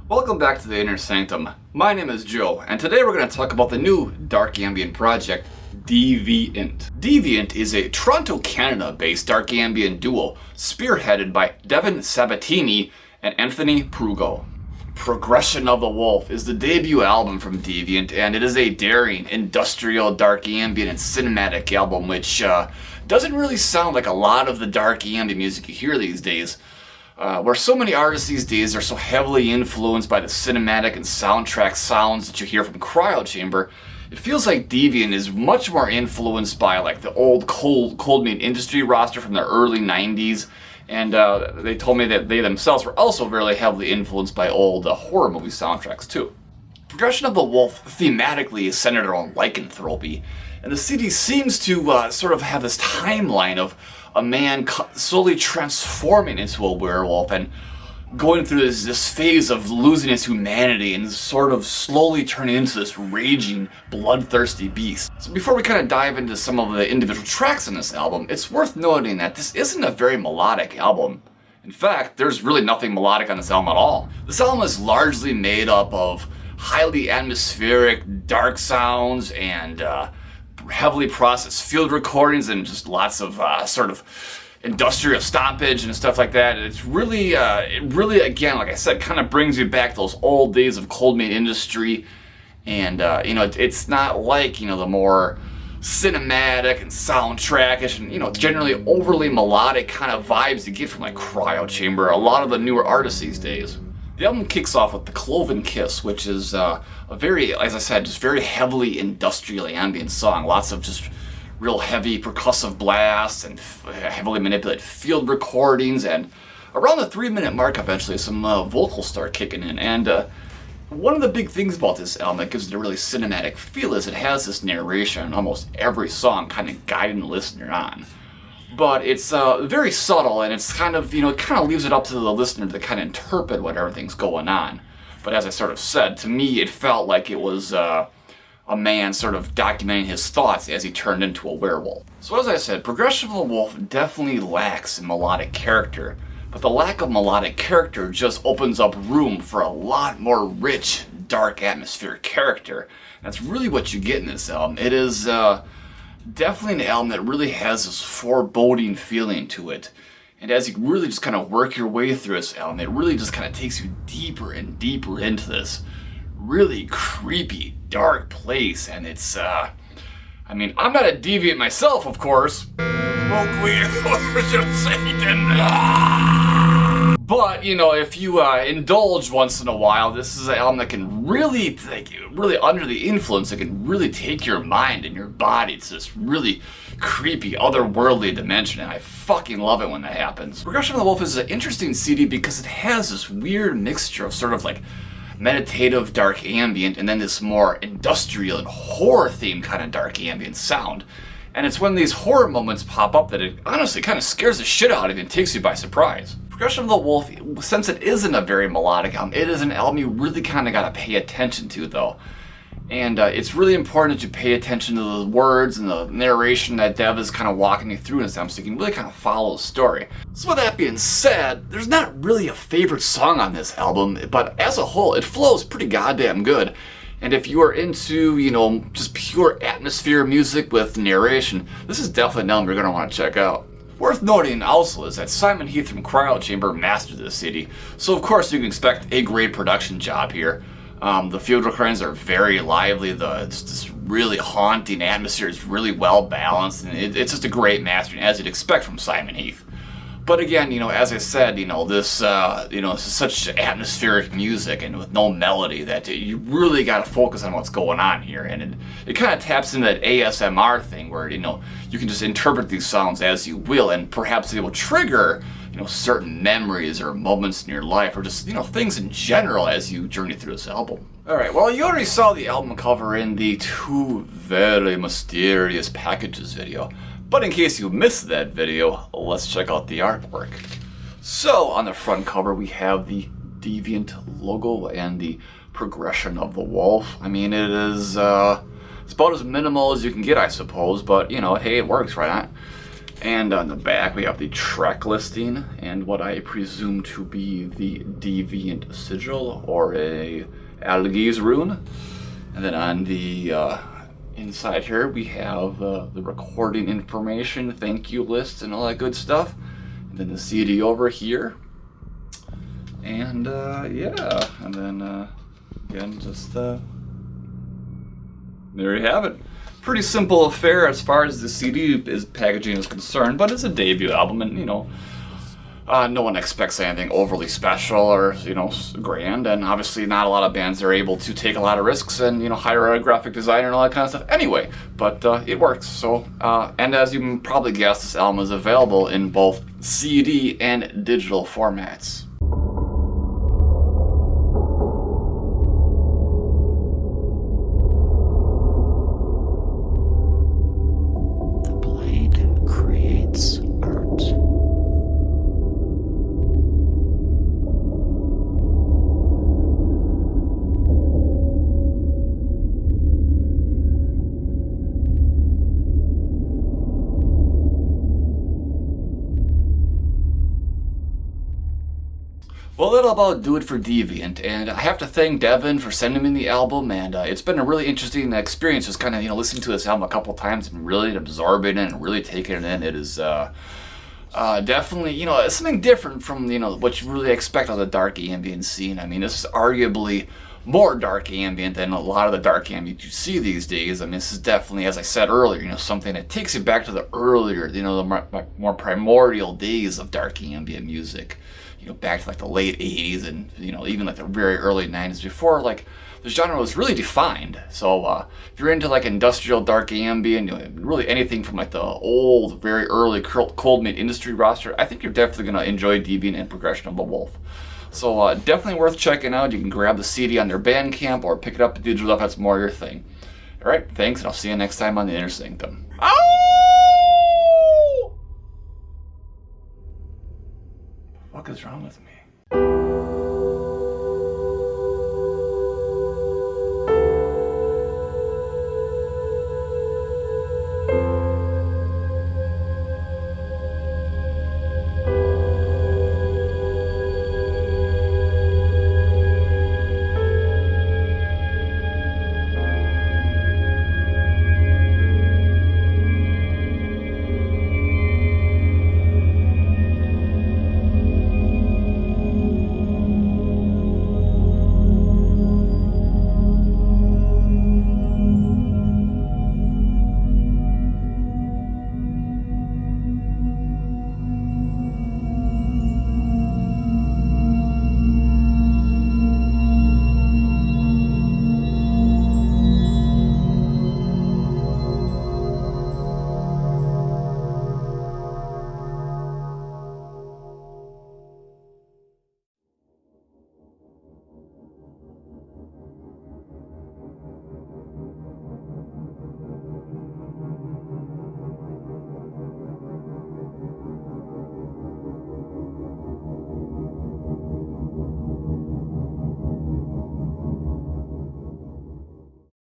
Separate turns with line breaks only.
Welcome back to the Inner Sanctum. My name is Joe, and today we're going to talk about the new Dark Ambient project, Deviant. Deviant is a Toronto, Canada-based Dark Ambient duo spearheaded by Devin, Sabbatini, and Anthony Prugo. Regression of the Wolf is the debut album from Deviant, and it is a daring, industrial, dark ambient, and cinematic album which doesn't really sound like a lot of the dark ambient music you hear these days. Where so many artists these days are so heavily influenced by the cinematic and soundtrack sounds that you hear from Cryo Chamber, it feels like Deviant is much more influenced by like the old Cold Meat Industry roster from the early 90s, and they told me that they themselves were also very heavily influenced by old horror movie soundtracks too. Regression of the Wolf thematically is centered around lycanthropy, and the CD seems to sort of have this timeline of a man slowly transforming into a werewolf and going through this phase of losing his humanity and sort of slowly turning into this raging, bloodthirsty beast. So before we kind of dive into some of the individual tracks on this album, it's worth noting that this isn't a very melodic album. In fact, there's really nothing melodic on this album at all. This album is largely made up of highly atmospheric, dark sounds and heavily processed field recordings and just lots of sort of industrial stompage and stuff like that. It's really, again, like I said, kind of brings you back to those old days of Cold Meat Industry. And, it's not like, the more cinematic and soundtrackish and, generally overly melodic kind of vibes you get from like Cryo Chamber, a lot of the newer artists these days. The album kicks off with the Cloven Kiss, which is a very, as I said, just very heavily industrial ambient song. Lots of just real heavy percussive blasts and heavily manipulated field recordings. And around the 3-minute mark, eventually, some vocals start kicking in. And one of the big things about this album that gives it a really cinematic feel is it has this narration in almost every song, kind of guiding the listener on. But it's very subtle, and it's kind of, it kind of leaves it up to the listener to kind of interpret what everything's going on. But as I sort of said, to me it felt like it was a man sort of documenting his thoughts as he turned into a werewolf. So as I said, Regression of the Wolf definitely lacks in melodic character, but the lack of melodic character just opens up room for a lot more rich, dark atmospheric character. And that's really what you get in this album. It is definitely an album that really has this foreboding feeling to it. And as you really just kind of work your way through this album, it really just kind of takes you deeper and deeper into this really creepy, dark place. And it's, I'm not a deviant myself, of course. Smoke weed or just Satan. But, if you indulge once in a while, this is an album that can really, really under the influence, it can really take your mind and your body to this really creepy, otherworldly dimension, and I fucking love it when that happens. Regression of the Wolf is an interesting CD because it has this weird mixture of sort of like meditative dark ambient and then this more industrial and horror-themed kind of dark ambient sound. And it's when these horror moments pop up that it honestly kind of scares the shit out of you and takes you by surprise. Regression of the Wolf, since it isn't a very melodic album, it is an album you really kind of got to pay attention to though. And it's really important that you pay attention to the words and the narration that Dev is kind of walking you through in this album so you can really kind of follow the story. So with that being said, there's not really a favorite song on this album, but as a whole, it flows pretty goddamn good. And if you are into, just pure atmosphere music with narration, this is definitely an album you're going to want to check out. Worth noting also is that Simon Heath from Cryo Chamber mastered this CD, so of course you can expect a great production job here. The field recordings are very lively, this really haunting atmosphere is really well balanced, and it's just a great mastering, as you'd expect from Simon Heath. But again, as I said, this is such atmospheric music and with no melody that you really got to focus on what's going on here. And it kind of taps into that ASMR thing where, you can just interpret these sounds as you will, and perhaps it will trigger, certain memories or moments in your life or just, things in general as you journey through this album. Alright, well, you already saw the album cover in the Two Very Mysterious Packages video. But in case you missed that video, let's check out the artwork. So, on the front cover we have the Deviant logo and the Regression of the Wolf. It is, it's about as minimal as you can get, I suppose, but, hey, it works, right? And on the back we have the track listing, and and what I presume to be the Deviant sigil, or a Algiz rune. And then on the inside here we have the recording information, thank you list, and all that good stuff. And then the CD over here. And yeah, and then again, just there you have it. Pretty simple affair as far as the CD packaging is concerned, but it's a debut album, and you know, no one expects anything overly special or, you know, grand, and obviously not a lot of bands are able to take a lot of risks and, you know, hire a graphic designer and all that kind of stuff anyway, but it works. So, and as you can probably guess, this album is available in both CD and digital formats. Well, that'll about do it for Deviant, and I have to thank Devin for sending me the album, and it's been a really interesting experience just kind of, you know, listening to this album a couple times and really absorbing it and really taking it in. It is definitely, you know, it's something different from, you know, what you really expect of the dark ambient scene. I mean, this is arguably more dark ambient than a lot of the dark ambient you see these days. I mean, this is definitely, as I said earlier, you know, something that takes you back to the earlier, you know, the more primordial days of dark ambient music. You know, back to like the late 80s and, you know, even like the very early 90s, before like the genre was really defined. So if you're into like industrial dark ambient, you know, really anything from like the old, very early cold mid industry roster, I think you're definitely going to enjoy Deviant and Regression of the Wolf. So definitely worth checking out. You can grab the CD on their Bandcamp or pick it up digital if that's more your thing. All right, thanks, and I'll see you next time on the Inner Sanctum. Ow! What is wrong with me?